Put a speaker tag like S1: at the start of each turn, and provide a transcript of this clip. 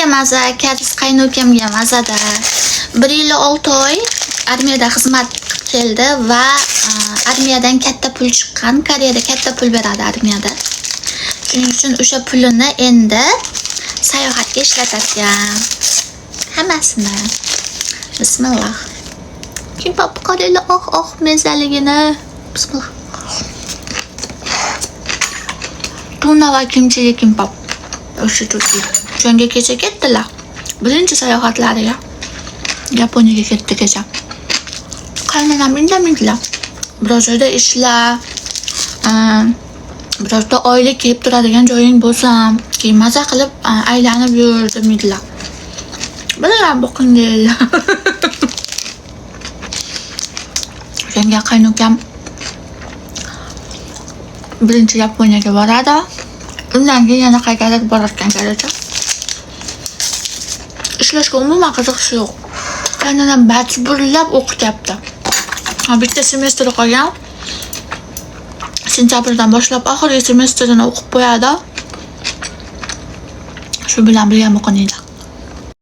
S1: menga maza, akasi qaynokamga mazada. 1.6 oy armiyada xizmat qilib keldi va armiyadan katta pul chiqqan. Koreyada katta pul beradi armiyada. Shuning uchun o'sha pulini endi sayohatga ishlatadigan. Hammasini. Bismillah. Kimbap qaranglar, mezaligini. Bismillah. Tuna va kimchilik kimbap. O'sha turki. Jonga kecha ketdilar. Birinchi sayohatlariga. Yaponiyaga ketdi kecha. Qaynonam indamadilar. Biroz joyda ishlar, birozda oila kelib turadigan joying bo'lsam, keyin maza qilib aylanib yur dedilar. Bilaman boqing deydilar. Yanga qaynukam birinchi Yaponiyaga boradi. Undan keyin yana qaytarib borarkan garaja. Ishlashga umuman qiziqishi yo'q. Qaynonam majburlab o'qityapti. Bitta semestr qolgan. Sentabrdan boshlab oxirgi semestrini o'qib qo'yadi. Shu bilan birga o'qiydi.